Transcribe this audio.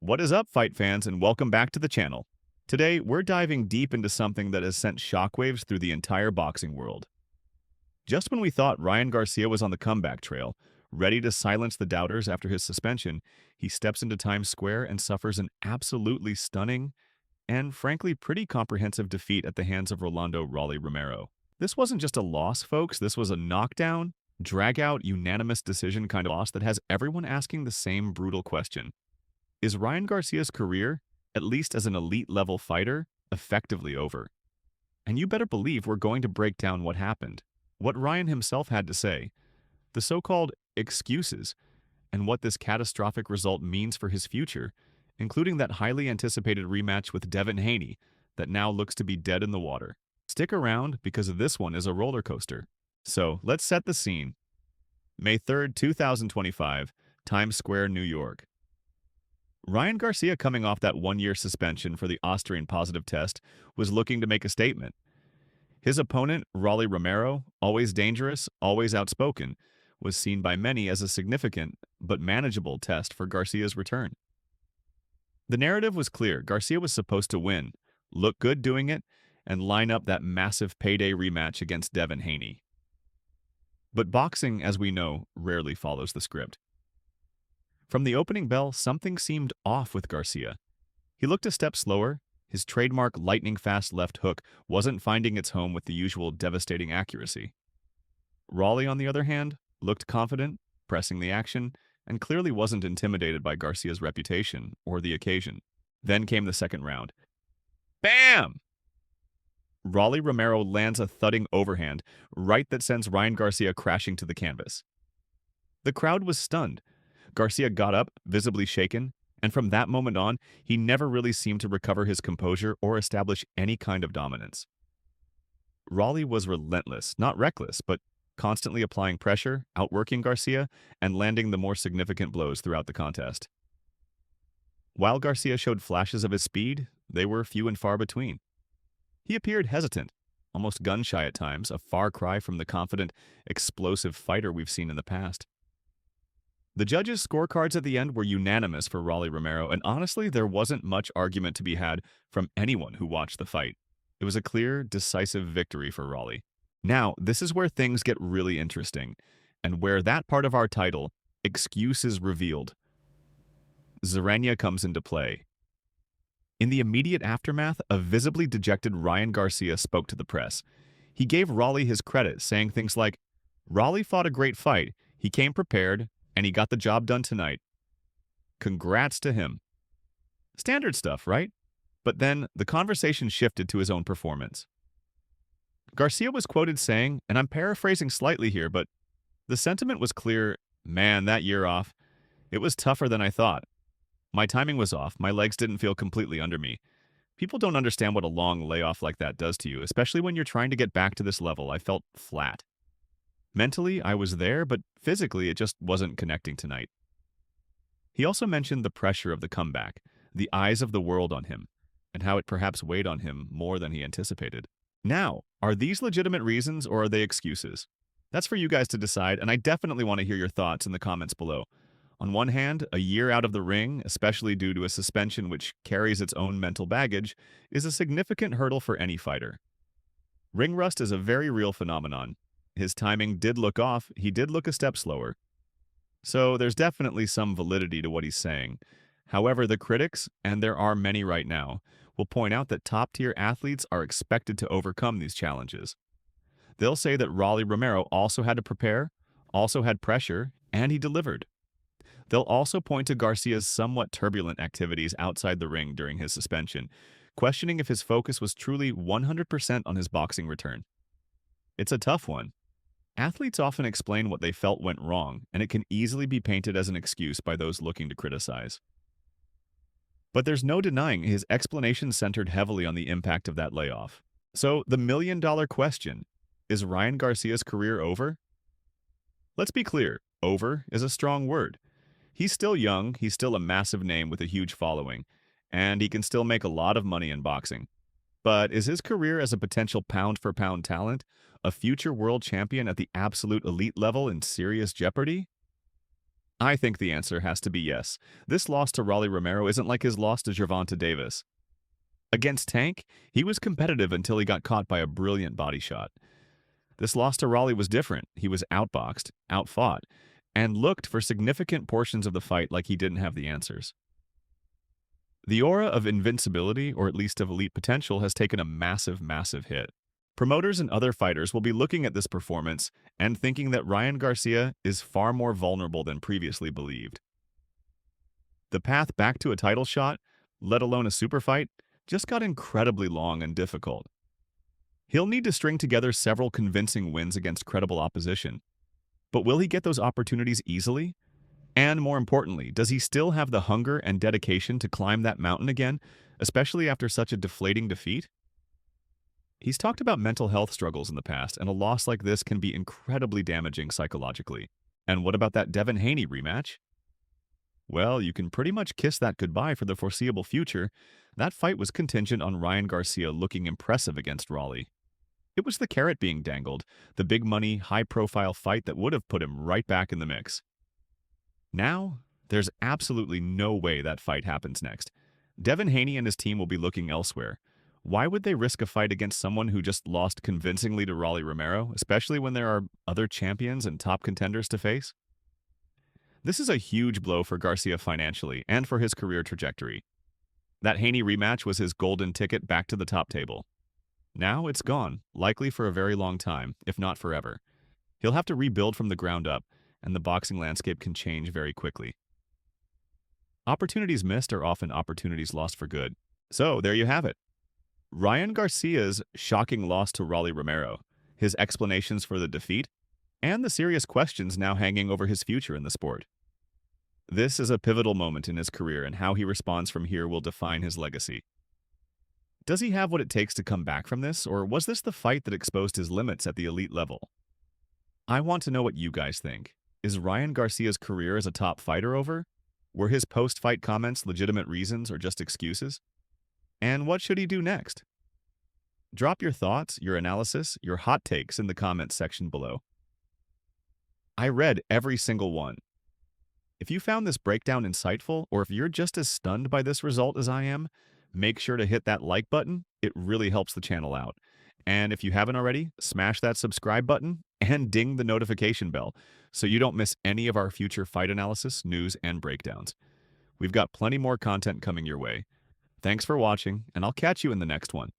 What is up, fight fans, and welcome back to the channel. Today, we're diving deep into something that has sent shockwaves through the entire boxing world. Just when we thought Ryan Garcia was on the comeback trail, ready to silence the doubters after his suspension, he steps into Times Square and suffers an absolutely stunning and, frankly, pretty comprehensive defeat at the hands of Rolly Romero. This wasn't just a loss, folks. This was a knockdown, drag-out, unanimous decision kind of loss that has everyone asking the same brutal question. Is Ryan Garcia's career, at least as an elite-level fighter, effectively over? And you better believe we're going to break down what happened, what Ryan himself had to say, the so-called excuses, and what this catastrophic result means for his future, including that highly anticipated rematch with Devin Haney that now looks to be dead in the water. Stick around because this one is a roller coaster. So let's set the scene. May 3rd, 2025, Times Square, New York. Ryan Garcia, coming off that one-year suspension for the Ostarine positive test, was looking to make a statement. His opponent, Rolly Romero, always dangerous, always outspoken, was seen by many as a significant but manageable test for Garcia's return. The narrative was clear. Garcia was supposed to win, look good doing it, and line up that massive payday rematch against Devin Haney. But boxing, as we know, rarely follows the script. From the opening bell, something seemed off with Garcia. He looked a step slower. His trademark lightning-fast left hook wasn't finding its home with the usual devastating accuracy. Rolly, on the other hand, looked confident, pressing the action, and clearly wasn't intimidated by Garcia's reputation or the occasion. Then came the second round. Bam! Rolly Romero lands a thudding overhand, right that sends Ryan Garcia crashing to the canvas. The crowd was stunned. Garcia got up, visibly shaken, and from that moment on, he never really seemed to recover his composure or establish any kind of dominance. Rolly was relentless, not reckless, but constantly applying pressure, outworking Garcia, and landing the more significant blows throughout the contest. While Garcia showed flashes of his speed, they were few and far between. He appeared hesitant, almost gun-shy at times, a far cry from the confident, explosive fighter we've seen in the past. The judges' scorecards at the end were unanimous for Rolly Romero, and honestly, there wasn't much argument to be had from anyone who watched the fight. It was a clear, decisive victory for Rolly. Now, this is where things get really interesting, and where that part of our title, Excuse, is revealed. Zarania comes into play. In the immediate aftermath, a visibly dejected Ryan Garcia spoke to the press. He gave Rolly his credit, saying things like, "Rolly fought a great fight, he came prepared, and he got the job done tonight. Congrats to him." Standard stuff, right? But then the conversation shifted to his own performance. Garcia was quoted saying, and I'm paraphrasing slightly here, but the sentiment was clear: "Man, that year off, it was tougher than I thought. My timing was off, my legs didn't feel completely under me. People don't understand what a long layoff like that does to you, especially when you're trying to get back to this level. I felt flat. Mentally, I was there, but physically, it just wasn't connecting tonight." He also mentioned the pressure of the comeback, the eyes of the world on him, and how it perhaps weighed on him more than he anticipated. Now, are these legitimate reasons or are they excuses? That's for you guys to decide, and I definitely want to hear your thoughts in the comments below. On one hand, a year out of the ring, especially due to a suspension which carries its own mental baggage, is a significant hurdle for any fighter. Ring rust is a very real phenomenon. His timing did look off, he did look a step slower. So there's definitely some validity to what he's saying. However, the critics, and there are many right now, will point out that top-tier athletes are expected to overcome these challenges. They'll say that Rolly Romero also had to prepare, also had pressure, and he delivered. They'll also point to Garcia's somewhat turbulent activities outside the ring during his suspension, questioning if his focus was truly 100% on his boxing return. It's a tough one. Athletes often explain what they felt went wrong, and it can easily be painted as an excuse by those looking to criticize. But there's no denying his explanation centered heavily on the impact of that layoff. So, the million-dollar question, is Ryan Garcia's career over? Let's be clear, over is a strong word. He's still young, he's still a massive name with a huge following, and he can still make a lot of money in boxing. But is his career as a potential pound-for-pound talent, a future world champion at the absolute elite level, in serious jeopardy? I think the answer has to be yes. This loss to Rolly Romero isn't like his loss to Gervonta Davis. Against Tank, he was competitive until he got caught by a brilliant body shot. This loss to Rolly was different. He was outboxed, outfought, and looked for significant portions of the fight like he didn't have the answers. The aura of invincibility, or at least of elite potential, has taken a massive, massive hit. Promoters and other fighters will be looking at this performance and thinking that Ryan Garcia is far more vulnerable than previously believed. The path back to a title shot, let alone a super fight, just got incredibly long and difficult. He'll need to string together several convincing wins against credible opposition. But will he get those opportunities easily? And more importantly, does he still have the hunger and dedication to climb that mountain again, especially after such a deflating defeat? He's talked about mental health struggles in the past, and a loss like this can be incredibly damaging psychologically. And what about that Devin Haney rematch? Well, you can pretty much kiss that goodbye for the foreseeable future. That fight was contingent on Ryan Garcia looking impressive against Rolly. It was the carrot being dangled, the big money, high-profile fight that would have put him right back in the mix. Now, there's absolutely no way that fight happens next. Devin Haney and his team will be looking elsewhere. Why would they risk a fight against someone who just lost convincingly to Rolly Romero, especially when there are other champions and top contenders to face? This is a huge blow for Garcia financially and for his career trajectory. That Haney rematch was his golden ticket back to the top table. Now it's gone, likely for a very long time, if not forever. He'll have to rebuild from the ground up, and the boxing landscape can change very quickly. Opportunities missed are often opportunities lost for good. So there you have it. Ryan Garcia's shocking loss to Rolly Romero, his explanations for the defeat, and the serious questions now hanging over his future in the sport. This is a pivotal moment in his career, and how he responds from here will define his legacy. Does he have what it takes to come back from this, or was this the fight that exposed his limits at the elite level? I want to know what you guys think. Is Ryan Garcia's career as a top fighter over? Were his post-fight comments legitimate reasons or just excuses? And what should he do next? Drop your thoughts, your analysis, your hot takes in the comments section below. I read every single one. If you found this breakdown insightful, or if you're just as stunned by this result as I am, make sure to hit that like button. It really helps the channel out. And if you haven't already, smash that subscribe button and ding the notification bell so you don't miss any of our future fight analysis, news, and breakdowns. We've got plenty more content coming your way. Thanks for watching, and I'll catch you in the next one.